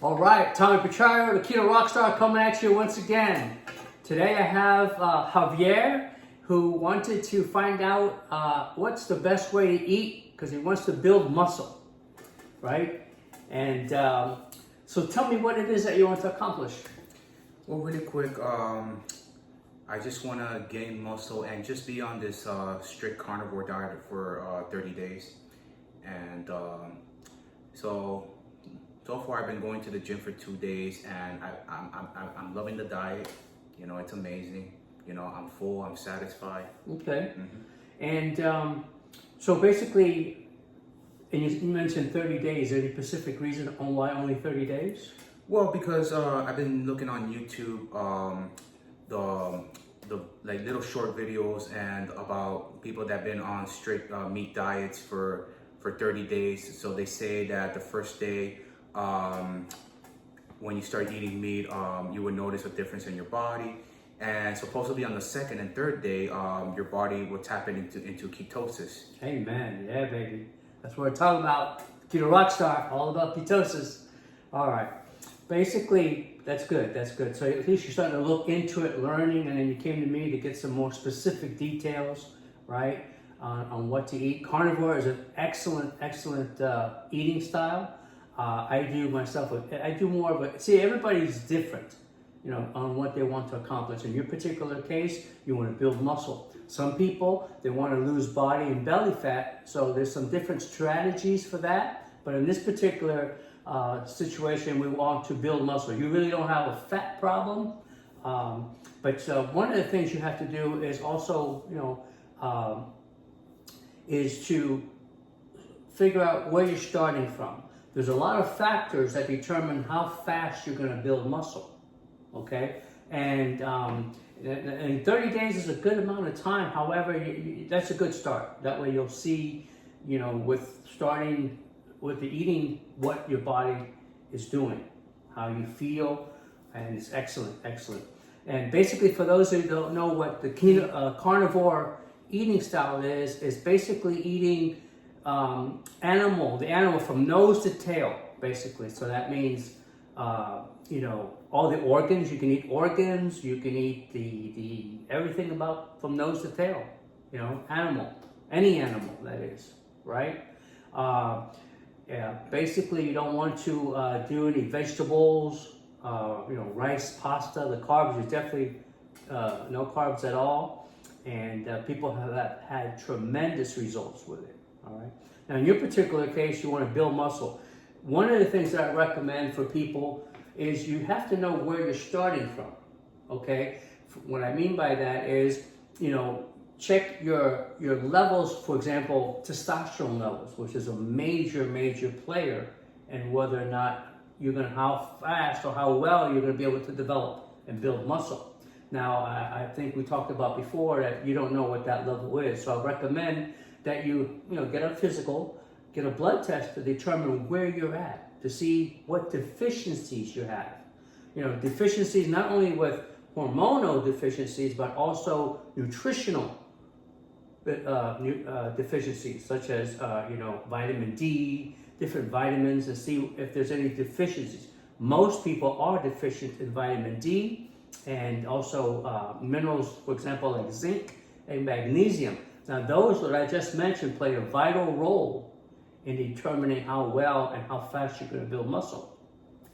All right, Tommy Petrario, the Keto Rockstar, coming at you once again. Today I have Javier, who wanted to find out what's the best way to eat because he wants to build muscle, right? And so tell me what it is that you want to accomplish. Well, really quick, I just want to gain muscle and just be on this strict carnivore diet for 30 days. And so far I've been going to the gym for 2 days, and I'm loving the diet. You know, it's amazing. You know, I'm full, I'm satisfied. Okay. And so basically, and you mentioned 30 days. Is there any specific reason on why only 30 days? Well, because I've been looking on YouTube, the like little short videos and about people that've been on strict meat diets for 30 days. So they say that the first day, when you start eating meat, you would notice a difference in your body. And supposedly on the second and third day, your body will tap into ketosis. Hey man, yeah baby. That's what we're talking about. Keto Rockstar, all about ketosis. All right. Basically, that's good. That's good. So at least you're starting to look into it, learning, and then you came to me to get some more specific details, right, on what to eat. Carnivore is an excellent eating style. I do myself. I do more of a. See, everybody's different, you know, on what they want to accomplish. In your particular case, you want to build muscle. Some people, they want to lose body and belly fat. So there's some different strategies for that. But in this particular situation, we want to build muscle. You really don't have a fat problem, but one of the things you have to do is also, you know, is to figure out where you're starting from. There's a lot of factors that determine how fast you're going to build muscle. Okay, and 30 days is a good amount of time. However, that's a good start. That way, you'll see, you know, with starting with the eating, what your body is doing, how you feel, and it's excellent. And basically, for those who don't know what the carnivore eating style is basically eating the animal from nose to tail, basically. So that means, you know, all the organs. You can eat organs. You can eat the everything about from nose to tail. You know, any animal that is, right? Yeah, basically you don't want to do any vegetables, you know, rice, pasta. The carbs is definitely no carbs at all, and people have had tremendous results with it. All right. Now, in your particular case, you want to build muscle. One of the things that I recommend for people is you have to know where you're starting from. Okay. What I mean by that is, you know, check your levels, for example, testosterone levels, which is a major player in whether or not how fast or how well you're going to be able to develop and build muscle. Now, I think we talked about before that you don't know what that level is, so I recommend that you get a physical, get a blood test to determine where you're at, to see what deficiencies you have. You know, deficiencies not only with hormonal deficiencies, but also nutritional deficiencies, such as vitamin D, different vitamins, and see if there's any deficiencies. Most people are deficient in vitamin D and also minerals, for example, like zinc and magnesium. Now, those that I just mentioned play a vital role in determining how well and how fast you're going to build muscle.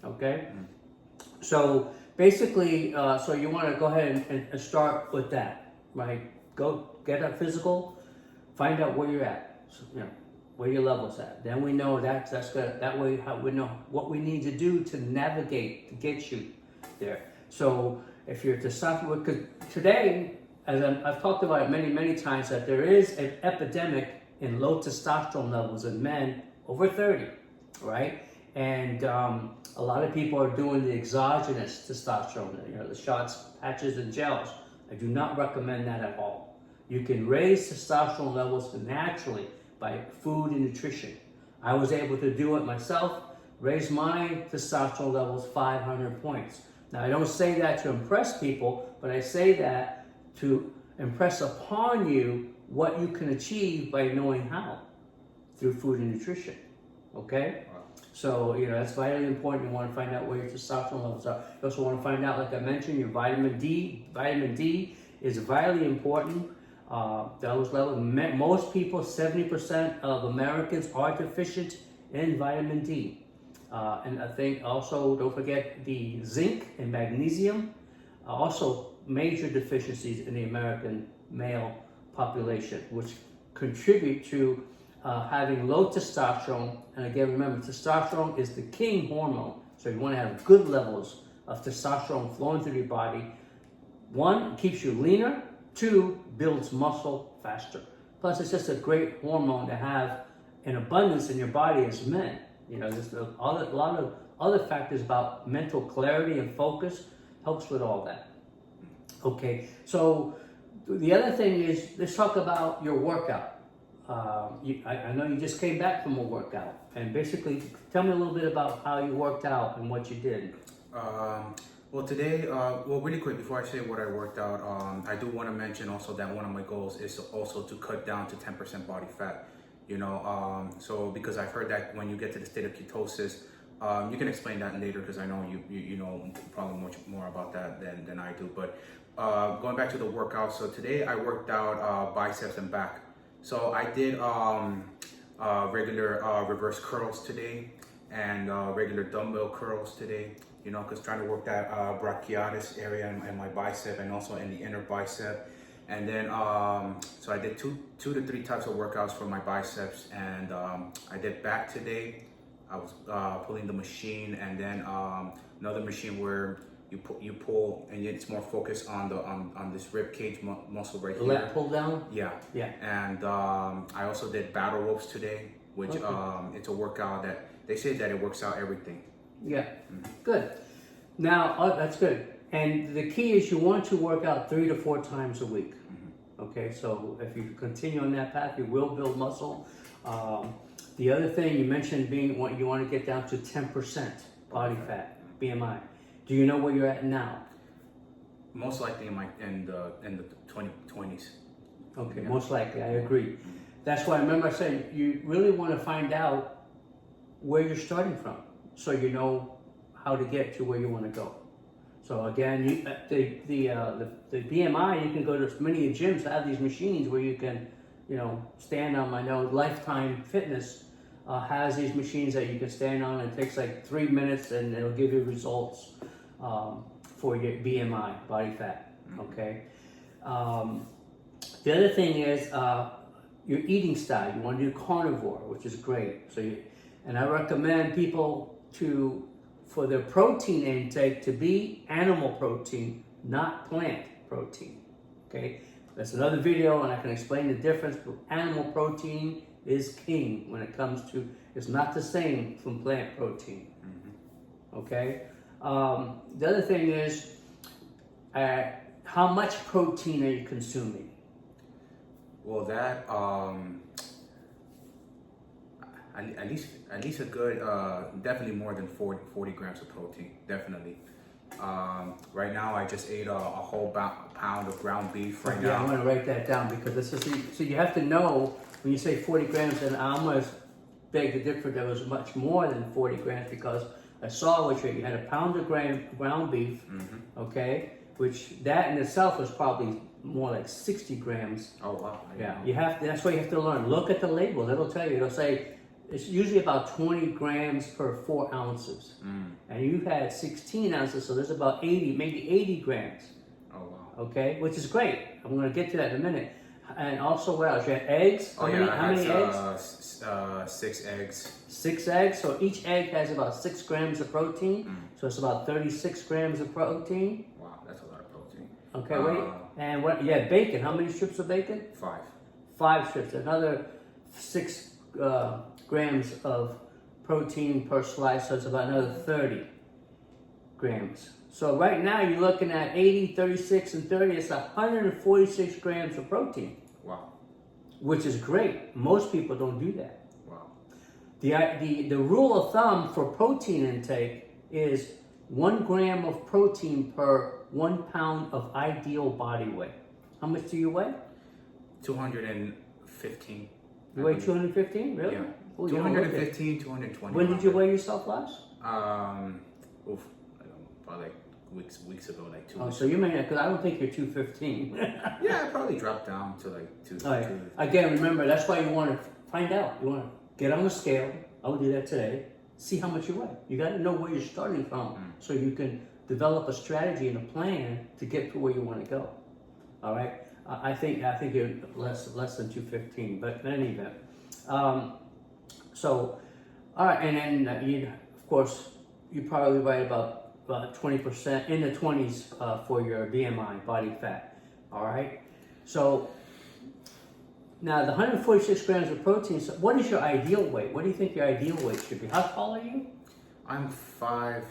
Okay, so basically, so you want to go ahead and start with that, right? Go get a physical, find out where you're at, so, you know, where your level's at. Then we know that's good. That way we know what we need to do to navigate to get you there. So if you're to suffer with, because today, as I've talked about it many times, that there is an epidemic in low testosterone levels in men over 30, right? And a lot of people are doing the exogenous testosterone, you know, the shots, patches, and gels. I do not recommend that at all. You can raise testosterone levels naturally by food and nutrition. I was able to do it myself, raise my testosterone levels 500 points. Now, I don't say that to impress people, but I say that to impress upon you what you can achieve by knowing how, through food and nutrition. Okay? So, that's vitally important. You want to find out where your testosterone levels are. You also want to find out, like I mentioned, your vitamin D. Vitamin D is vitally important. Those levels, most people, 70% of Americans are deficient in vitamin D. And I think also, don't forget the zinc and magnesium, also major deficiencies in the American male population, which contribute to having low testosterone. And again, remember, testosterone is the king hormone. So you want to have good levels of testosterone flowing through your body. One, keeps you leaner. Two, builds muscle faster. Plus, it's just a great hormone to have in abundance in your body as men. There's a lot of other factors about mental clarity and focus, helps with all that. Okay, so the other thing is, let's talk about your workout. I know you just came back from a workout, and basically tell me a little bit about how you worked out and what you did. Well, today, really quick, before I say what I worked out, I do want to mention also that one of my goals is also to cut down to 10% body fat. So because I've heard that when you get to the state of ketosis, you can explain that later, because I know you know probably much more about that than I do. But going back to the workout, so today I worked out biceps and back. So I did regular reverse curls today and regular dumbbell curls today. Because trying to work that brachialis area in my bicep and also in the inner bicep. And then, so I did two to three types of workouts for my biceps, and I did back today. I was pulling the machine, and then another machine where you pull, and it's more focused on this rib cage muscle right here. Lat pull down. Yeah. And I also did battle ropes today, which it's a workout that they say that it works out everything. Yeah, good. Now, that's good. And the key is you want to work out 3 to 4 times a week. Okay, so if you continue on that path, you will build muscle. The other thing you mentioned you want to get down to 10% body fat, BMI. Do you know where you're at now? Most likely in the 20s. Okay, most likely, I agree. That's why I remember saying you really want to find out where you're starting from, so you know how to get to where you want to go. So again, the BMI, you can go to many gyms that have these machines where you can, stand on. I know Lifetime Fitness has these machines that you can stand on. It takes like 3 minutes, and it'll give you results for your BMI, body fat. Okay. The other thing is your eating style. You want to do carnivore, which is great. And I recommend people for their protein intake to be animal protein, not plant protein. Okay, that's another video, and I can explain the difference. But animal protein is king when it comes to. It's not the same from plant protein. Okay. The other thing is, how much protein are you consuming? Well, that at least a good, definitely more than 40 grams of protein, definitely. Right now, I just ate a whole pound of ground beef right now. I'm going to write that down, because this is so you have to know when you say 40 grams, and I almost beg to differ. There was much more than 40 grams, because I saw what you had a pound of ground beef, okay, which that in itself was probably more like 60 grams. Oh wow! Yeah, that's why you have to learn. Look at the label; it'll tell you. It'll say it's usually about 20 grams per 4 ounces, and you had 16 ounces, so there's about 80, maybe 80 grams. Oh wow! Okay, which is great. I'm going to get to that in a minute. And also, what else? You had eggs. How many eggs? 6 eggs. 6 eggs. So each egg has about 6 grams of protein. So it's about 36 grams of protein. Wow, that's a lot of protein. Okay, wait. And what? Yeah, bacon. How many strips of bacon? 5. 5 strips. Another 6 grams of protein per slice. So it's about another 30 grams. So right now you're looking at 80, 36, and 30. It's 146 grams of protein. Wow. Which is great. Most people don't do that. Wow. The rule of thumb for protein intake is 1 gram of protein per 1 pound of ideal body weight. How much do you weigh? 215. You weigh 215? Really? Yeah. Oh, you don't look it. 215, 220. When did you weigh yourself last? Oof, I don't know, probably like weeks ago, like 2 Oh, weeks. so you may not, because I don't think you're 215. Yeah, I probably dropped down to like two. All right. Again, remember, that's why you want to find out. You want to get on the scale. I will do that today. See how much you weigh. You got to know where you're starting from so you can develop a strategy and a plan to get to where you want to go. All right. I think you're less than 215, but in any event. So, all right, and then you, of course, you probably weigh about 20% in the 20s for your BMI, body fat. All right. So now the 146 grams of protein. So what is your ideal weight? What do you think your ideal weight should be? How tall are you? I'm 5'9",